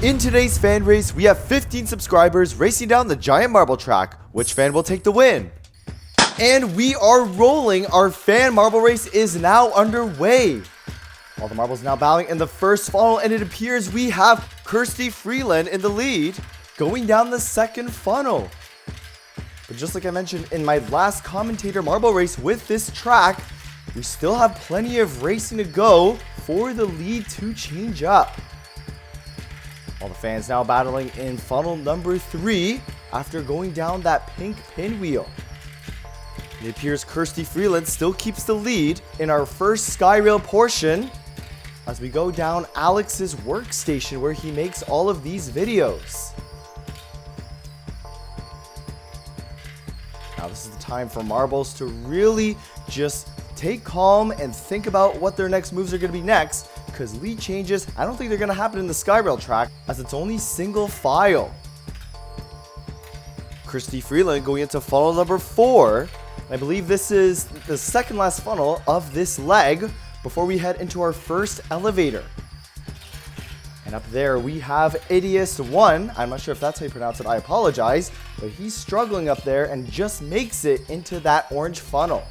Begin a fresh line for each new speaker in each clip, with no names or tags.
In today's fan race, we have 15 subscribers racing down the giant marble track. Which fan will take the win? And we are rolling. Our fan marble race is now underway. All the marbles now battling in the first funnel, and it appears we have Kirsty Freeland in the lead going down the second funnel. But just like I mentioned in my last commentator marble race with this track, we still have plenty of racing to go for the lead to change up. All the fans now battling in funnel number 3 after going down that pink pinwheel. It appears Kirsty Freeland still keeps the lead in our first Skyrail portion as we go down Alex's workstation where he makes all of these videos. Now this is the time for marbles to really just take calm and think about what their next moves are going to be next, because lead changes, I don't think they're going to happen in the Skyrail track as it's only single file. Kirsty Freeland going into funnel number 4. I believe this is the second last funnel of this leg before we head into our first elevator. And up there we have Idius1. I'm not sure if that's how you pronounce it, I apologize, but he's struggling up there and just makes it into that orange funnel.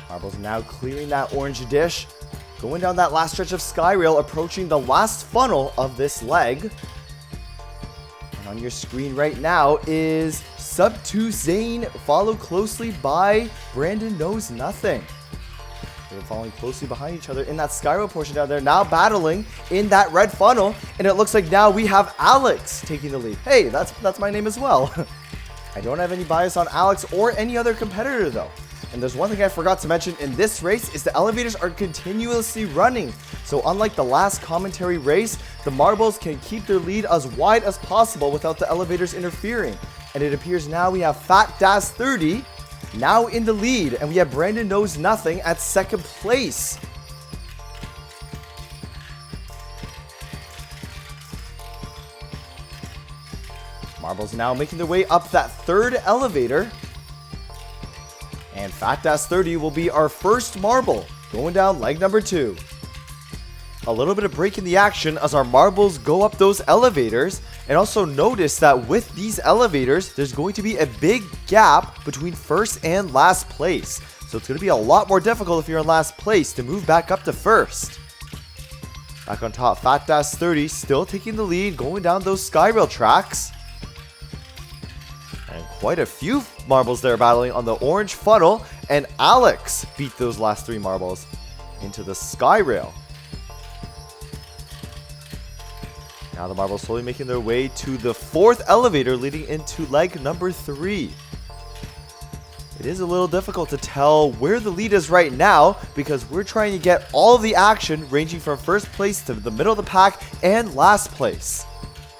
Marbles now clearing that orange dish, going down that last stretch of Skyrail, approaching the last funnel of this leg. And on your screen right now is Sub2 Zane, followed closely by Brandon Knows Nothing. They're following closely behind each other in that Skyrail portion down there, now battling in that red funnel, and it looks like now we have Alex taking the lead. Hey, that's my name as well. I don't have any bias on Alex or any other competitor though. And there's one thing I forgot to mention in this race is the elevators are continuously running. So unlike the last commentary race, the marbles can keep their lead as wide as possible without the elevators interfering. And it appears now we have Fat Das 30 now in the lead, and we have Brandon Knows Nothing at second place. Marbles now making their way up that third elevator. And Fat Das 30 will be our first marble going down leg number 2. A little bit of break in the action as our marbles go up those elevators. And also notice that with these elevators, there's going to be a big gap between first and last place. So it's going to be a lot more difficult if you're in last place to move back up to first. Back on top, Fat Das 30 still taking the lead going down those Skyrail tracks. And quite a few marbles there battling on the orange funnel, and Alex beat those last 3 marbles into the Skyrail. Now the marbles slowly making their way to the 4th elevator leading into leg number 3. It is a little difficult to tell where the lead is right now because we're trying to get all of the action ranging from first place to the middle of the pack and last place.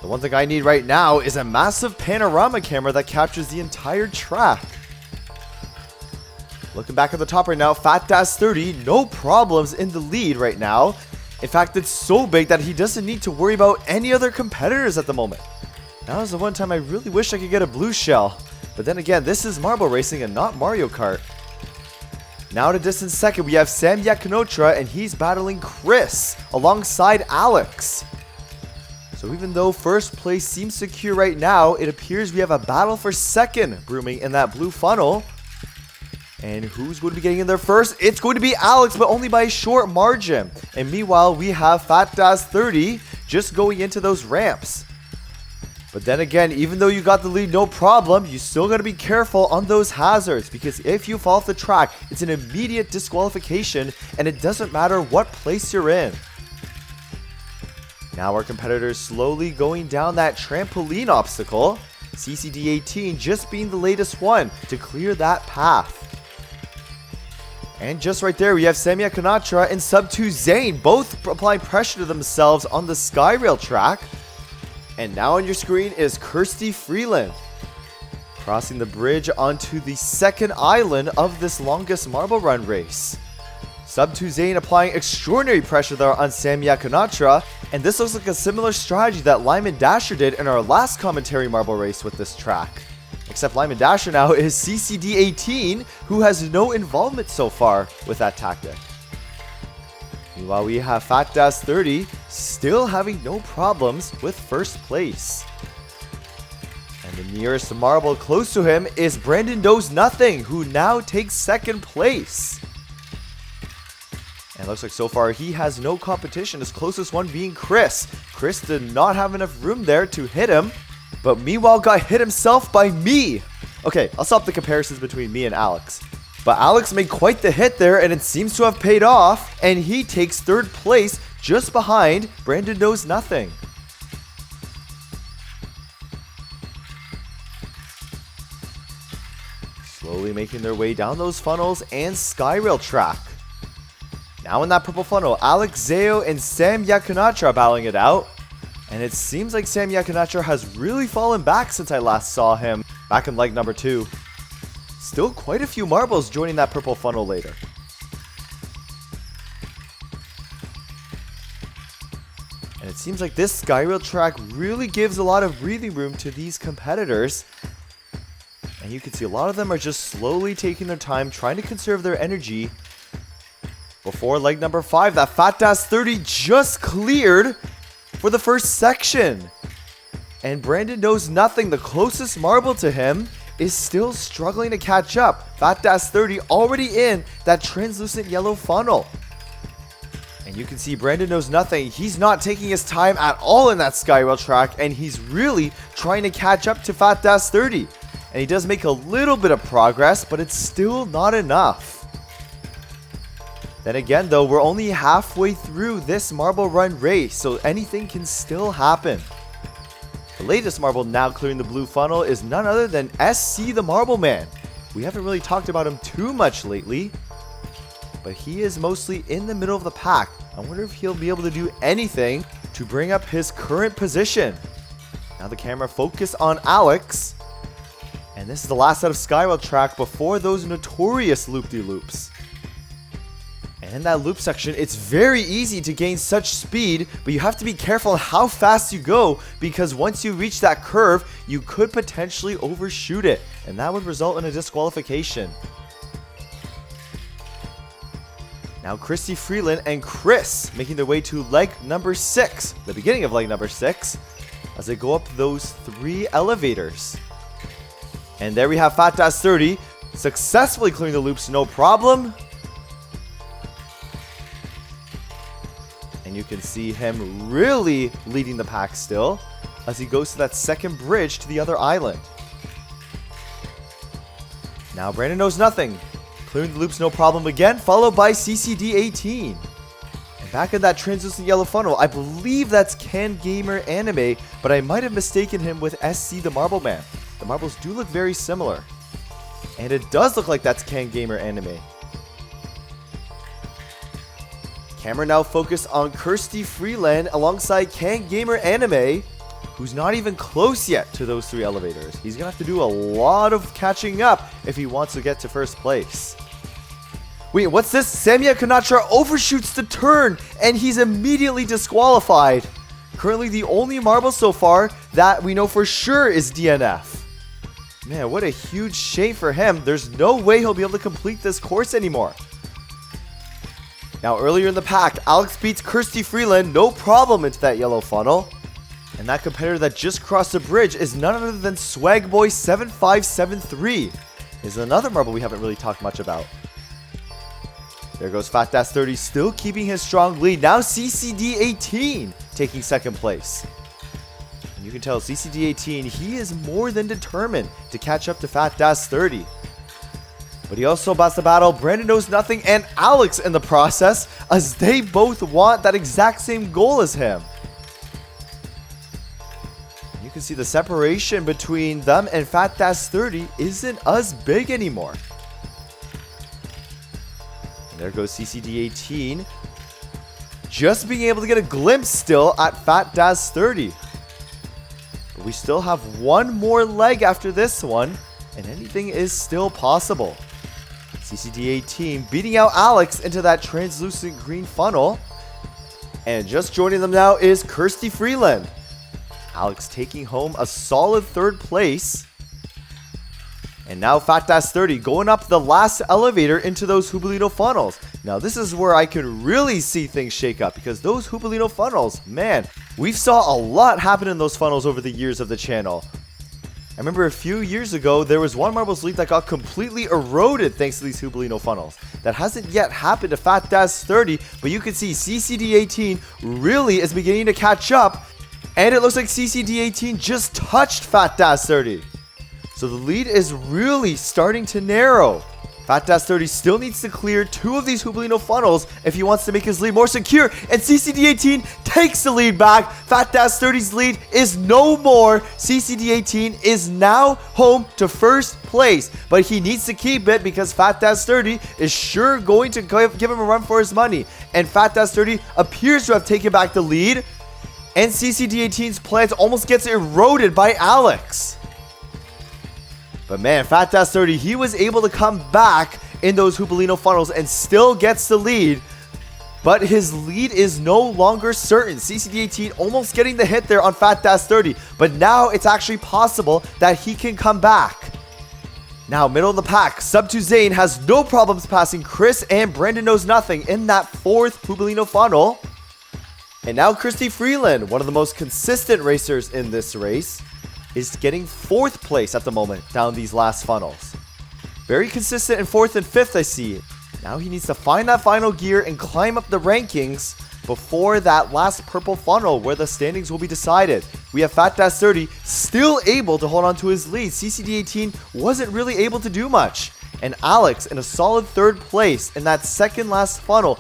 The one thing I need right now is a massive panorama camera that captures the entire track. Looking back at the top right now, Fat Das 30, no problems in the lead right now. In fact, it's so big that he doesn't need to worry about any other competitors at the moment. Now is the one time I really wish I could get a blue shell. But then again, this is marble racing and not Mario Kart. Now at a distant second, we have Sam Yakinotra, and he's battling Chris alongside Alex. So even though first place seems secure right now, it appears we have a battle for second brewing in that blue funnel. And who's going to be getting in there first? It's going to be Alex, but only by a short margin. And meanwhile, we have Fat Das 30 just going into those ramps. But then again, even though you got the lead, no problem, you still got to be careful on those hazards, because if you fall off the track, it's an immediate disqualification, and it doesn't matter what place you're in. Now our competitors slowly going down that trampoline obstacle. CCD18 just being the latest one to clear that path. And just right there, we have Samia Kanatra and Sub2 Zane both applying pressure to themselves on the Skyrail track. And now on your screen is Kirsty Freeland crossing the bridge onto the second island of this longest marble run race. Sub2 Zane applying extraordinary pressure there on Samia Kanatra, and this looks like a similar strategy that Lyman Dasher did in our last commentary marble race with this track. Except Lyman Dasher now is CCD18, who has no involvement so far with that tactic. Meanwhile, we have Fat Das 30 still having no problems with first place. And the nearest marble close to him is Brandon Knows Nothing, who now takes second place. And it looks like so far he has no competition, his closest one being Chris. Chris did not have enough room there to hit him, but meanwhile got hit himself by me. Okay, I'll stop the comparisons between me and Alex. But Alex made quite the hit there, and it seems to have paid off, and he takes third place just behind Brandon Knows Nothing. Slowly making their way down those funnels and Skyrail track. Now in that purple funnel, Alex Zeo and Sam Yakunatra are battling it out. And it seems like Sam Yakunatra has really fallen back since I last saw him back in leg number 2. Still quite a few marbles joining that purple funnel later. And it seems like this Skyrail track really gives a lot of breathing room to these competitors. And you can see a lot of them are just slowly taking their time, trying to conserve their energy. Before leg number 5, that Fat Das 30 just cleared for the first section. And Brandon Knows Nothing, the closest marble to him, is still struggling to catch up. Fat Das 30 already in that translucent yellow funnel. And you can see Brandon Knows Nothing. He's not taking his time at all in that Skyrail track, and he's really trying to catch up to Fat Das 30. And he does make a little bit of progress, but it's still not enough. Then again though, we're only halfway through this marble run race, so anything can still happen. The latest marble now clearing the blue funnel is none other than SC the Marble Man. We haven't really talked about him too much lately, but he is mostly in the middle of the pack. I wonder if he'll be able to do anything to bring up his current position. Now the camera focus on Alex, and this is the last set of Skyrail track before those notorious loop-de-loops. And in that loop section, it's very easy to gain such speed, but you have to be careful on how fast you go, because once you reach that curve, you could potentially overshoot it, and that would result in a disqualification. Now Christy Freeland and Chris making their way to leg number 6, the beginning of leg number 6, as they go up those 3 elevators. And there we have Fat Das 30 successfully clearing the loops, no problem. And you can see him really leading the pack still as he goes to that second bridge to the other island. Now Brandon Knows Nothing, clearing the loops no problem again, followed by CCD18. And back in that translucent yellow funnel, I believe that's Can Gamer Anime, but I might have mistaken him with SC the Marble Man. The marbles do look very similar. And it does look like that's Can Gamer Anime. Camera now focused on Kirsty Freeland alongside Can Gamer Anime, who's not even close yet to those 3 elevators. He's going to have to do a lot of catching up if he wants to get to first place. Wait, what's this? Sam Yakunatra overshoots the turn, and he's immediately disqualified. Currently the only marble so far that we know for sure is DNF. Man, what a huge shame for him. There's no way he'll be able to complete this course anymore. Now earlier in the pack, Alex beats Kirsty Freeland no problem into that yellow funnel. And that competitor that just crossed the bridge is none other than Swagboy7573. Is another marble we haven't really talked much about. There goes Fat Das 30 still keeping his strong lead. Now CCD18 taking second place. And you can tell CCD18, he is more than determined to catch up to Fat Das 30. But he also about to battle Brandon Knows Nothing and Alex in the process, as they both want that exact same goal as him. You can see the separation between them and Fat Das 30 isn't as big anymore. And there goes CCD18, just being able to get a glimpse still at Fat Das 30. But we still have one more leg after this one, and anything is still possible. CCD18 beating out Alex into that translucent green funnel. And just joining them now is Kirsty Freeland. Alex taking home a solid third place. And now Fat Das 30 going up the last elevator into those Jubilito funnels. Now this is where I could really see things shake up, because those Hoopolino funnels, man, we've saw a lot happen in those funnels over the years of the channel. I remember a few years ago, there was one marbles lead that got completely eroded thanks to these Hoopolino funnels. That hasn't yet happened to Fat Daz 30, but you can see CCD 18 really is beginning to catch up, and it looks like CCD 18 just touched Fat Daz 30. So the lead is really starting to narrow. Fat Daz 30 still needs to clear 2 of these Hoopolino funnels if he wants to make his lead more secure, and CCD 18 takes the lead back. Fat Daz 30's lead is no more. CCD 18 is now home to first place, but he needs to keep it because Fat Daz 30 is sure going to give him a run for his money, and Fat Daz 30 appears to have taken back the lead, and CCD 18's plans almost gets eroded by Alex. But man, Fat Daz 30, he was able to come back in those Hoopolino funnels and still gets the lead. But his lead is no longer certain. CCD 18 almost getting the hit there on Fat Daz 30. But now it's actually possible that he can come back. Now, middle of the pack, Sub2 Zane has no problems passing Chris and Brandon Knows Nothing in that 4th Hoopolino funnel. And now Christy Freeland, one of the most consistent racers in this race, is getting 4th place at the moment down these last funnels. Very consistent in 4th and 5th, I see. Now he needs to find that final gear and climb up the rankings before that last purple funnel where the standings will be decided. We have Fat Daz 30 still able to hold on to his lead. CCD 18 wasn't really able to do much. And Alex in a solid 3rd place in that second last funnel.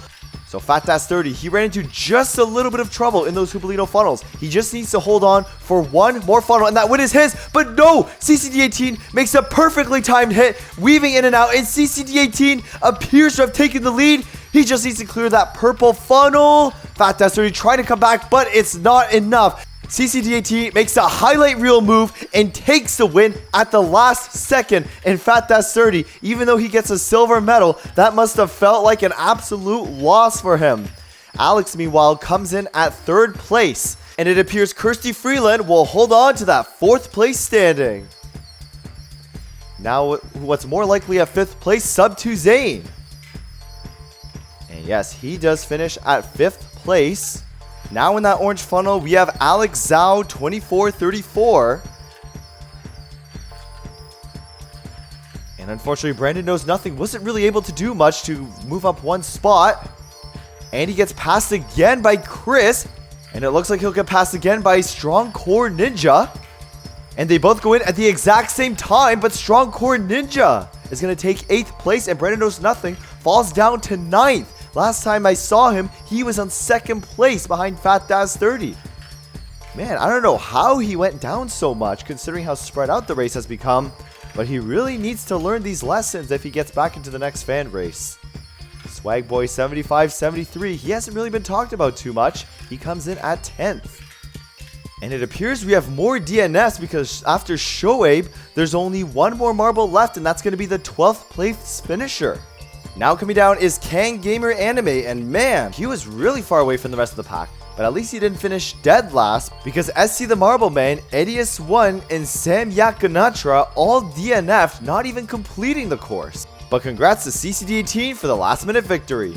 So Fat Daz 30, he ran into just a little bit of trouble in those Hoopolino funnels. He just needs to hold on for one more funnel, and that win is his. But no, CCD 18 makes a perfectly timed hit, weaving in and out, and CCD 18 appears to have taken the lead. He just needs to clear that purple funnel. Fat Daz 30 trying to come back, but it's not enough. CCD 18 makes a highlight reel move and takes the win at the last second. And Fat Daz 30, even though he gets a silver medal, that must have felt like an absolute loss for him. Alex, meanwhile, comes in at 3rd place, and it appears Kirsty Freeland will hold on to that 4th place standing. Now, what's more likely at 5th place, Sub2 Zane. And yes, he does finish at 5th place. Now in that orange funnel, we have Alex Zhao 2434. And unfortunately, Brandon Knows Nothing wasn't really able to do much to move up one spot. And he gets passed again by Chris. And it looks like he'll get passed again by Strong Core Ninja. And they both go in at the exact same time, but Strong Core Ninja is going to take 8th place, and Brandon Knows Nothing falls down to 9th. Last time I saw him, he was on 2nd place behind Fat Daz 30. Man, I don't know how he went down so much considering how spread out the race has become, but he really needs to learn these lessons if he gets back into the next fan race. Swag Boy 7573, he hasn't really been talked about too much. He comes in at 10th. And it appears we have more DNS because after Shoaib, there's only one more marble left, and that's going to be the 12th place finisher. Now coming down is Kang Gamer Anime, and man, he was really far away from the rest of the pack. But at least he didn't finish dead last, because SC the Marble Man, Edius 1, and Sam Yakanatra all DNF'd, not even completing the course. But congrats to CCD 18 for the last minute victory.